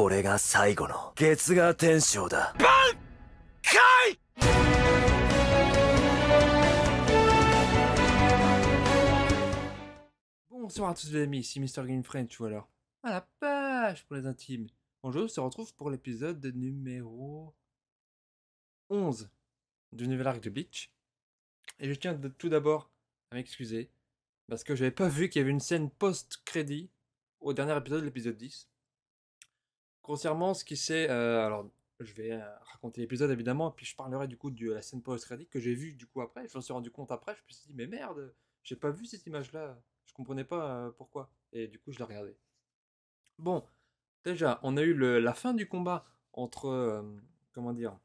これが最後の月牙天章だ。Bonsoir à tous les amis, ici Mr. Game French ou alors à la page pour les intimes. Bonjour, on se retrouve pour l'épisode numéro 11 du nouvel arc de Bleach. Et je tiens tout d'abord à m'excuser parce que j'avais pas vu qu'il y avait une scène post-crédit au dernier épisode, l'épisode 10. Grossièrement, ce qui s'est... alors, je vais raconter l'épisode évidemment, puis je parlerai du coup de la scène post-crédit que j'ai vue du coup après. Je m'en suis rendu compte après, je me suis dit, mais merde, j'ai pas vu cette image-là. Je comprenais pas pourquoi. Et du coup, je l'ai regardé. Bon, déjà, on a eu la fin du combat entre, comment dire,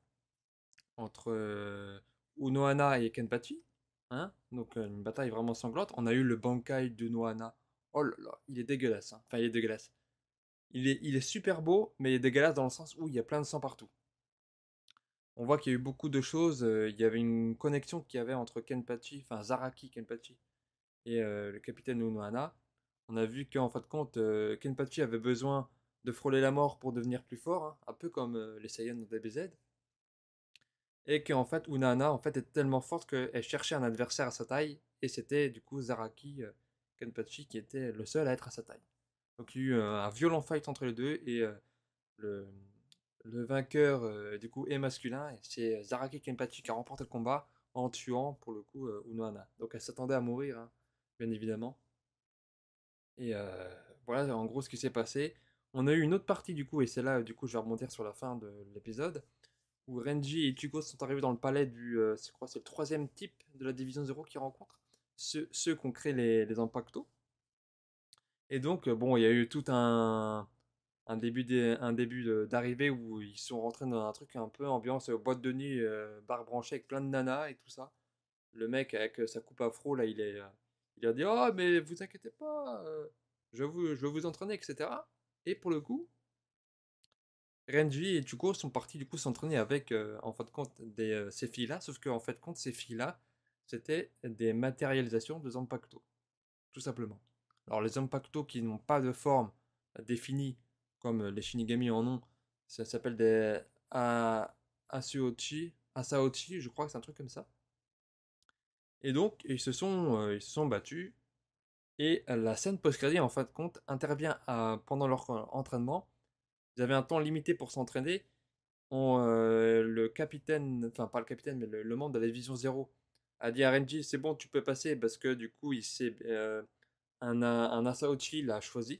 entre Unohana et Kenpachi. Hein, donc une bataille vraiment sanglante. On a eu le Bankai de Unohana. Oh là là, il est dégueulasse. Hein. Enfin, il est dégueulasse. Il est super beau, mais il est dégueulasse dans le sens où il y a plein de sang partout. On voit qu'il y a eu beaucoup de choses. Il y avait une connexion qu'il y avait entre Kenpachi, enfin Zaraki Kenpachi, et le capitaine Unohana. On a vu qu'en fin de compte, Kenpachi avait besoin de frôler la mort pour devenir plus fort, hein, un peu comme les Saiyans dans DBZ. Et qu'en fait, Unohana en fait, est tellement forte qu'elle cherchait un adversaire à sa taille, et c'était du coup Zaraki Kenpachi qui était le seul à être à sa taille. Donc il y a eu un violent fight entre les deux, et le, le vainqueur du coup est masculin, et c'est Zaraki Kenpachi qui a remporté le combat en tuant pour le coup Unohana. Donc elle s'attendait à mourir, hein, bien évidemment. Et voilà en gros ce qui s'est passé. On a eu une autre partie du coup, et c'est là du coup je vais rebondir sur la fin de l'épisode, où Renji et Ichigo sont arrivés dans le palais du, je crois que c'est le troisième type de la division 0 qu'ils rencontrent, ceux qui ont créé les Impactos. Et donc bon, il y a eu tout un début d'arrivée où ils sont rentrés dans un truc un peu ambiance boîte de nuit, bar branché avec plein de nanas et tout ça. Le mec avec sa coupe afro là, il a dit oh mais vous inquiétez pas, je vais vous entraîner etc. Et pour le coup, Renji et Tuko sont partis du coup s'entraîner avec en fin de compte ces filles-là, sauf que en fait de compte ces filles-là c'était des matérialisations de Zanpakuto, tout simplement. Alors les Zanpakuto qui n'ont pas de forme définie comme les Shinigami en ont, ça s'appelle des Asaochi, je crois que c'est un truc comme ça. Et donc ils se sont battus. Et la scène post-crédit, en fin de compte, intervient pendant leur entraînement. Ils avaient un temps limité pour s'entraîner. Le capitaine, enfin pas le capitaine, mais le membre de la division 0 a dit à Renji, c'est bon, tu peux passer, parce que du coup, un Asaochi l'a choisi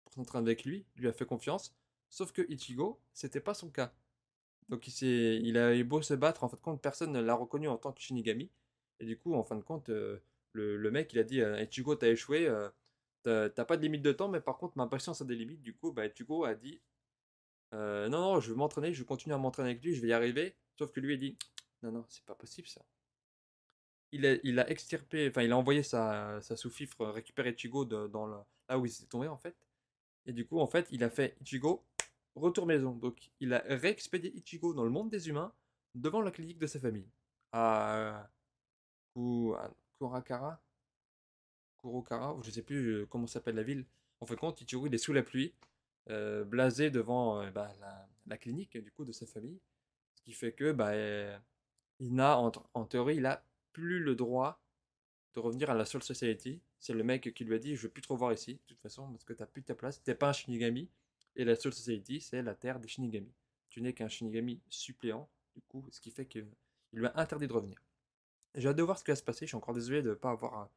pour s'entraîner avec lui, lui a fait confiance. Sauf que Ichigo, c'était pas son cas. Donc il a eu beau se battre, en fin de compte, personne ne l'a reconnu en tant que Shinigami. Et du coup, en fin de compte, le mec, il a dit, Ichigo, t'as échoué, t'as pas de limite de temps, mais par contre, ma patience a des limites. Du coup, bah, Ichigo a dit, non, non, je veux m'entraîner, je vais continuer à m'entraîner avec lui, je vais y arriver. Sauf que lui a dit, non, non, c'est pas possible ça. Il a extirpé, enfin, il a envoyé sa sous-fifre récupérer Ichigo là où il s'était tombé, en fait. Et du coup, en fait, il a fait Ichigo, retour maison. Donc, il a réexpédié Ichigo dans le monde des humains, devant la clinique de sa famille. À, à Kurakara, Kurokara, ou je sais plus comment s'appelle la ville. En fait, compte, Ichigo, il est sous la pluie, blasé devant bah, la clinique, du coup, de sa famille. Ce qui fait que, bah, il n'a, en théorie, il a plus le droit de revenir à la Soul Society. C'est le mec qui lui a dit je veux plus te revoir ici, de toute façon, parce que t'as plus ta place, t'es pas un Shinigami, et la Soul Society, c'est la terre des Shinigami. Tu n'es qu'un Shinigami suppléant, du coup, ce qui fait qu'il lui a interdit de revenir. J'ai hâte de voir ce qui va se passer, je suis encore désolé de ne pas avoir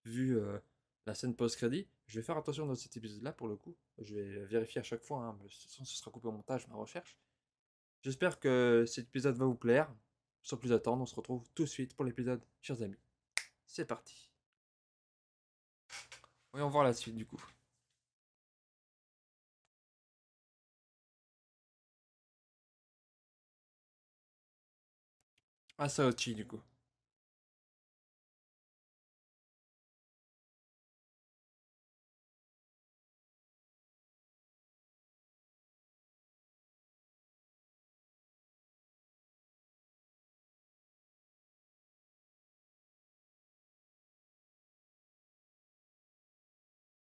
vu la scène post-crédit. Je vais faire attention dans cet épisode-là, pour le coup. Je vais vérifier à chaque fois, hein, mais de toute façon, ce sera coupé au montage, ma recherche. J'espère que cet épisode va vous plaire. Sans plus attendre, on se retrouve tout de suite pour l'épisode, chers amis. C'est parti. Voyons voir la suite du coup. Asaochi du coup.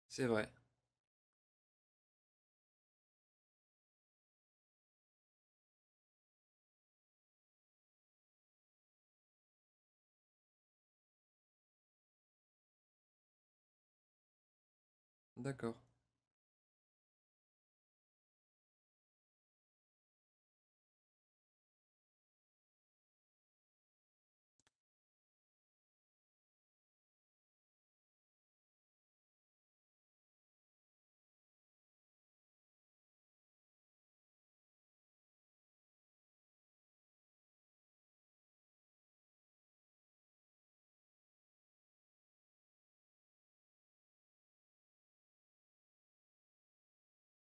C'est vrai. D'accord.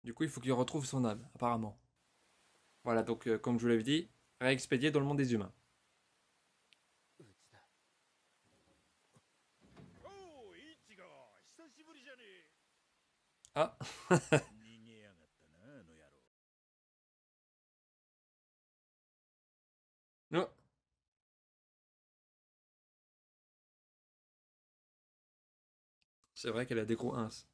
Du coup, il faut qu'il retrouve son âme, apparemment. Voilà, donc comme je vous l'avais dit, réexpédié dans le monde des humains. おう、イチゴ、久しぶりじゃねえ。 Ah, 逃げやがったな、あの野郎。 non. C'est vrai qu'elle a des gros ins.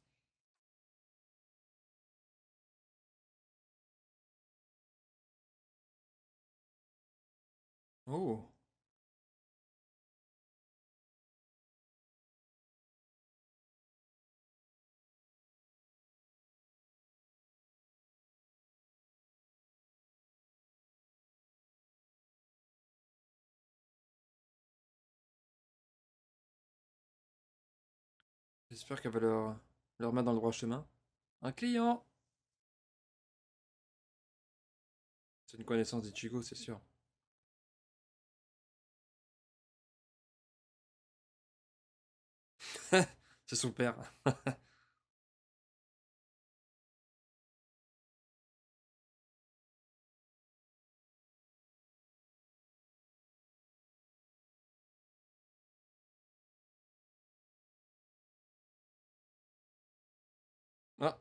Oh, j'espère qu'elle va leur mettre dans le droit chemin. Un client! C'est une connaissance d'Ichigo, c'est sûr. C'est son père. Ah,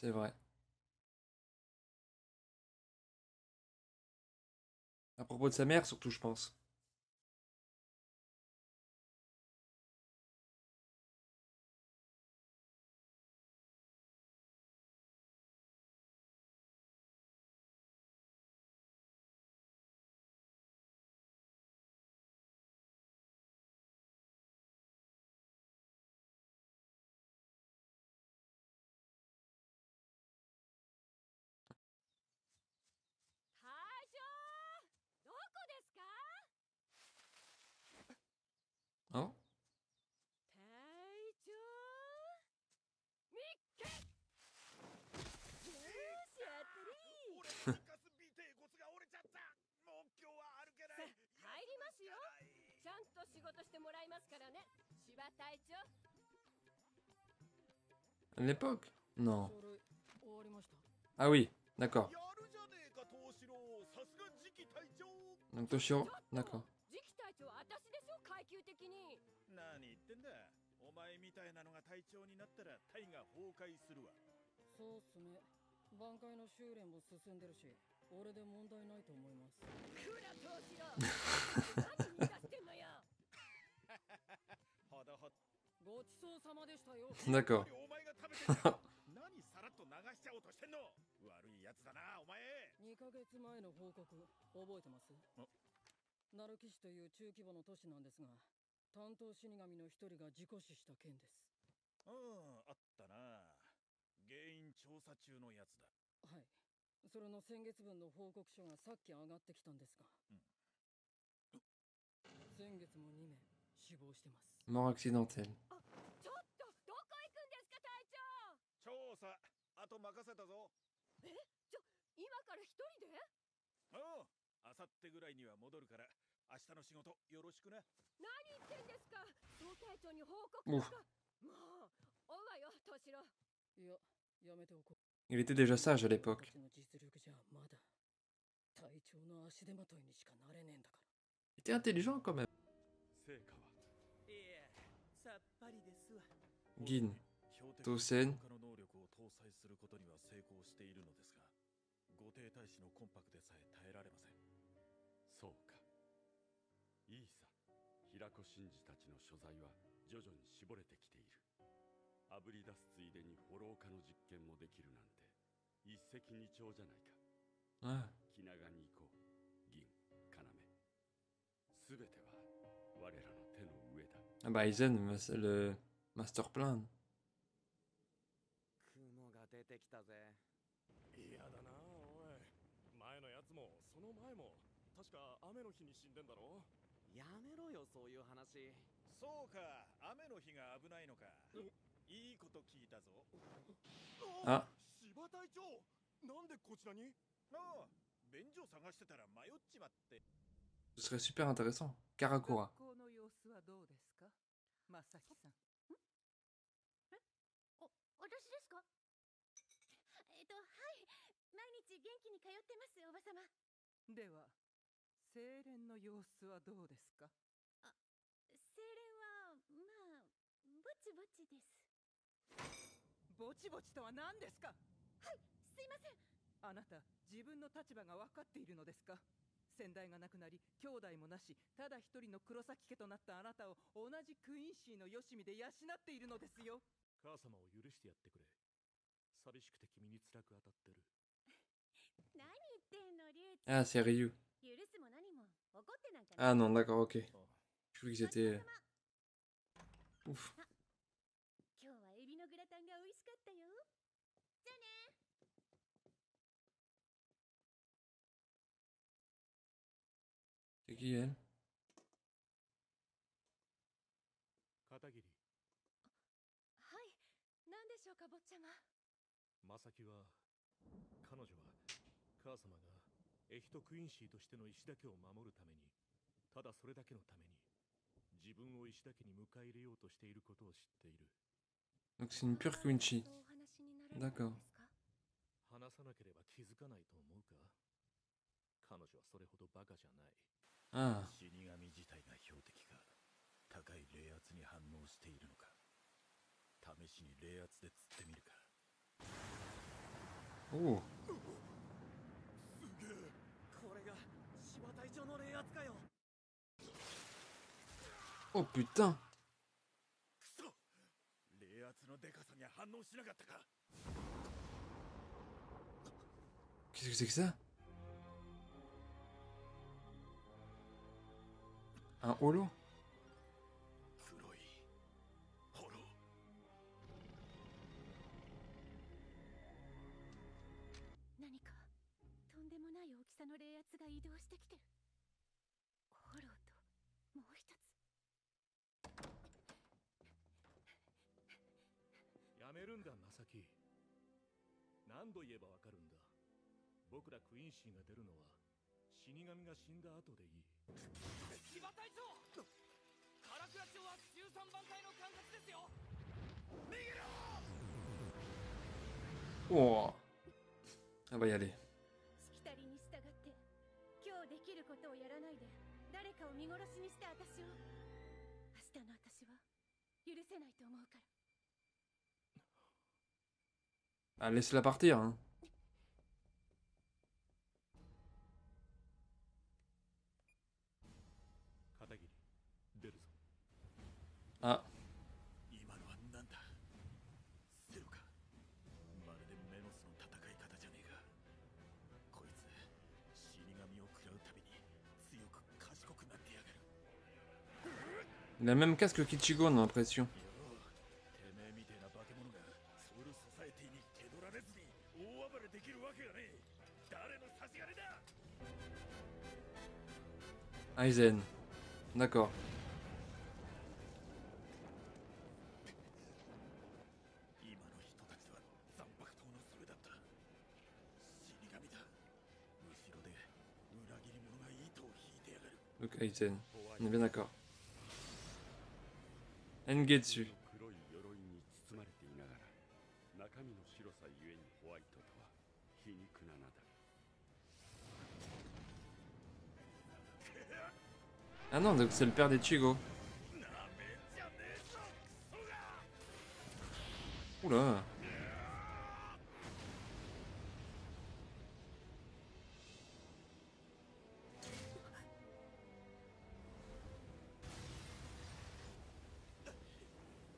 c'est vrai. À propos de sa mère, surtout, je pense. Oh, 隊長ミッケよーしやったり俺の抜かす尾てい骨が折れちゃった。もう今日は歩けない。さ入りますよ。ちゃんと仕事してもらいますからね、柴隊長。 à l'époque? Non. 書類終わりました。 Ah oui, d'accord. やるじゃねえか、東四郎。さすが次期隊長。 Donc Toshiro, d'accord. 次期隊長は私でしょ、階級的に。何言ってんだ。お前みたいなのが隊長になったら隊が崩壊するわ。そうっすね。挽回の修練も進んでるし、俺で問題ないと思います。くら東四郎何見出してんのよ。ほどほど。ごちそうさまでしたよ。 D'accord. お前が食べてんだ。何さらっと流しちゃおうとしてんの。悪いやつだな、お前。2ヶ月前の報告、覚えてます？ナルキ市という中規模の都市なんですが、担当死神の一人が事故死した件です。うん、あったな。原因調査中のやつだ。はい。それの先月分の報告書がさっき上がってきたんですが、先月も2名死亡してます。 Mort accidentelle. ちょっとどこ行くんですか隊長。調査、あと任せたぞ。今から一人で。おう、あさってぐらいには戻るから、明日の仕事よろしくな。何言ってんですか。総隊長に報告おうとか。もう追うわよ、敏郎。いや、やめておこう。 Il était déjà sage à た l'époque. ちの実力じゃまだ隊長の足手まといにしかなれねえんだから。 Il était intelligent quand même. 成果は。いえ、さっぱりですわ。銀標的当選他の能力を搭載することには成功しているのですが、御帝太子のコンパクでさえ耐えられません。そうか。いいさ。平子真司たちの所在は徐々に絞れてきている。あぶり出すついでにフォロー化の実験もできるなんて一石二鳥じゃないか。Ah. 気長に行こう。銀、要。すべては我らの手の上だ。Ah bah Aizen, le master plan. 雲が出てきたぜ。嫌だなおい。前のやつもその前も確か雨の日に死んでんだろ。やめろよそういう話。そうか、雨の日が危ないのか。いいこと聞いたぞ。あ、芝隊長、なんでこちらに？ああ、便所探してたら迷っちまって。 ce serait super intéressant. Karakura. 学校の様子はどうですか、まさきさん。私ですか？はい、毎日元気に通ってます、おばさま。では精錬の様子はどうですか？精錬はまあぼちぼちです。ぼちぼちとは何ですか？はい、すいません。あなた自分の立場が分かっているのですか？先代が亡くなり兄弟もなし、ただ一人の黒崎家となったあなたを同じクイーンシーのよしみで養っているのですよ。母様を許してやってくれ。寂しくて君に辛く当たってる。何言ってんの、リュウち Ah, c'est Ryu. 許すも何も怒ってなんか Ah non, d'accord, ok. Je croyais que c'était... Ouf. 今日はエビのグラタンが美味しかったよ。じゃあね。C'est qui elle? 片桐、はい、何でしょうか、坊ちゃま。正木は、彼女は、母様がエヒトクインシーとしての石田家を守るために、ただそれだけのために、自分を石田家に迎え入れようとしていることを知っている。 Donc c'est une pure Quincy. D'accord. 話さなければ気づかないと思うか？彼女はそれほどバカじゃない。Ah. 死神自体が標的か、高い冷圧に反応しているのか、試しに冷圧で釣ってみるか。 Oh. すげえ。これが芝隊長の冷圧かよ。 Oh putain. くそ、冷圧のでかさには反応しなかったか。 Qu'est-ce que c'est que ça? Un holo? 黒いホロ。何かとんでもない大きさの冷圧が移動してきてる。ホローともう一つ。やめるんだ、正木。何度言えばわかるんだ。僕らクインシーが出るのは死神が死んだ後でいい。芝隊長、唐倉町は13番隊の管轄ですよ。逃げろ。 Oh. Ah bah y aller. しきたりに従って今日できることをやらないで誰かを見殺しにして私を、明日の私は許せないと思うから。 Ah, laisse-la partir, hein. 片桐、出るぞ。 Ah. 今のはなんだ。セロか。まるでメノスの戦い方じゃねえか。こいつ死神を食らうたびに強く賢くなってやがる。 Il a le même casque que Kichigo, on a l'impression. てめえみてえな化け物がソウルソサエティに気取られずに大暴れできるわけがねえ。誰の差し金だ。 Aizen. D'accord. 今の人たちは残白刀のそれだった。死神だ。後ろで裏切り者が糸を引いてやがる。 Donc Aizen. On est bien d'accord. Engetsu. 黒い鎧に包まれていながら、中身の白さゆえにホワイトとは皮肉な名だ。 Ah non, donc c'est le père des Chigo. Oula.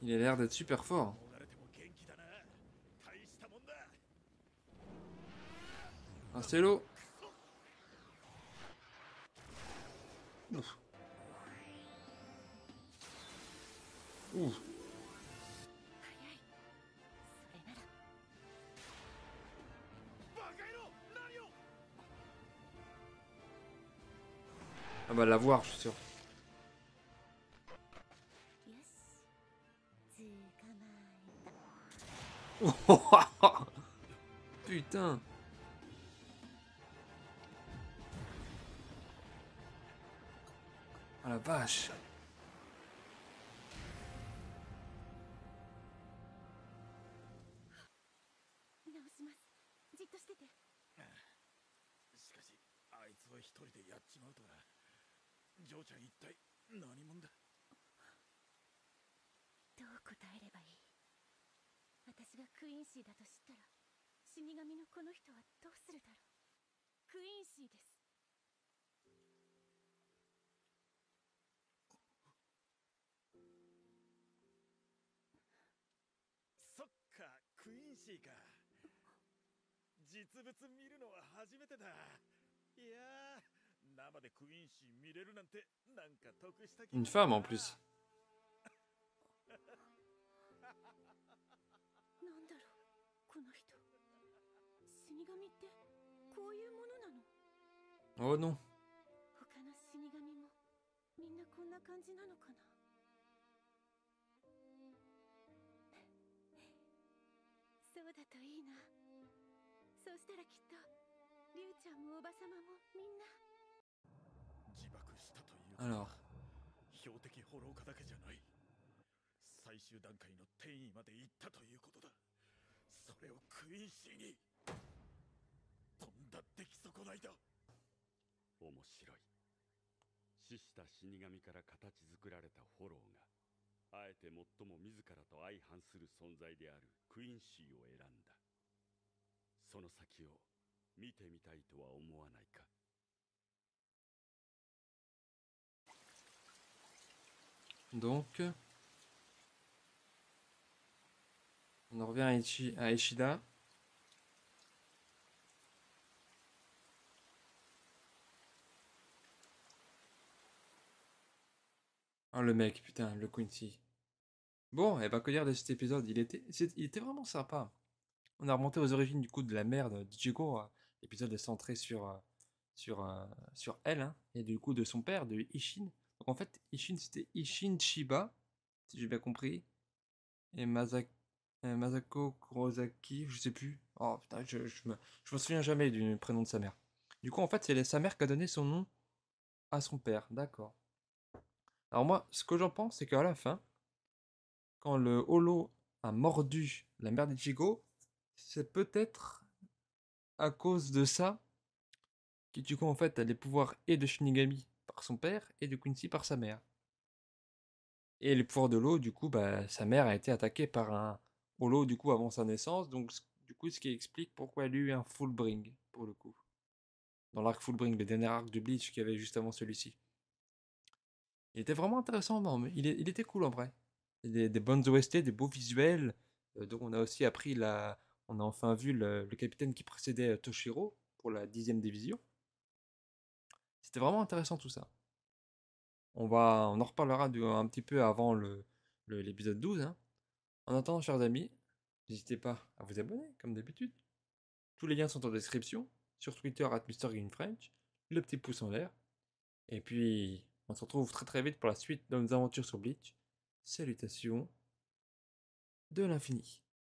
Il a l'air d'être super fort. もがれても元気だな。大したもんだ。 Un stylo. Ouf. Ouf. 早い。それなら。バカ野郎、何を。 Ah bah l'avoir, je suis sûr. よし。捕まえた。 Putain. Ah la vache. 直します。じっとしてて。しかしあいつは一人でやっちまうとは。ジョーちゃん一体何者だ。どう答えればいい。私がクイーンシーだと知ったら、死神のこの人はどうするだろう。クイーンシーです。そっか、クイーンシーか。実物見るのは初めてだ。いやー、生でクイーンシー見れるなんてなんか得した気 Une が。 femme en plus. なんだろう、この人。死神ってこういうものなの？ Oh non. 他の死神もみんなこんな感じなのかな。そうだといいな。そうしたらきっとリュウちゃんもおばさまもみんな。自爆したというか。 Alors. 標的ホロー化だけじゃない。最終段階の転移まで行ったということだ。それをクイーンシーに。とんだ出来損ないだ。面白い。死した死神から形作られたフォローがあえて最も自らと相反する存在であるクイーンシーを選んだ。その先を見てみたいとは思わないか。 Donc, on en revient à Ishida. Oh le mec, putain, le Quincy. Bon, et bah que dire de cet épisode, il était vraiment sympa. On a remonté aux origines du coup de la mère d'Ichigo. L'épisode est centré sur elle, hein, et du coup de son père, de Ishin. Donc en fait, Ishin c'était Ishin Chiba, si j'ai bien compris. Et Masako Kurosaki, je sais plus. Oh putain, je me souviens jamais du prénom de sa mère. Du coup, en fait, c'est sa mère qui a donné son nom à son père, d'accord. Alors moi, ce que j'en pense, c'est qu'à la fin, quand le holo a mordu la mère d'Ichigo, c'est peut-être à cause de ça qu'Ichigo, en fait, a les pouvoirs et de Shinigami par son père et de Quincy par sa mère. Et les pouvoirs de l'eau, du coup, bah, sa mère a été attaquée par un holo, du coup, avant sa naissance. Donc, du coup, ce qui explique pourquoi elle a eu un Fullbring, pour le coup. Dans l'arc Fullbring, le dernier arc de Bleach qu'il y avait juste avant celui-ci. Il était vraiment intéressant, non, mais il était cool en vrai. Des bonnes OST, des beaux visuels. Donc, on a aussi appris on a enfin vu le capitaine qui précédait Toshiro pour la 10e division. C'était vraiment intéressant tout ça. On en reparlera un petit peu avant l'épisode 12. Hein. En attendant, chers amis, n'hésitez pas à vous abonner, comme d'habitude. Tous les liens sont en description. Sur Twitter, @MrGameFrench. Le petit pouce en l'air. Et puis, on se retrouve très très vite pour la suite de nos aventures sur Bleach. Salutations de l'infini.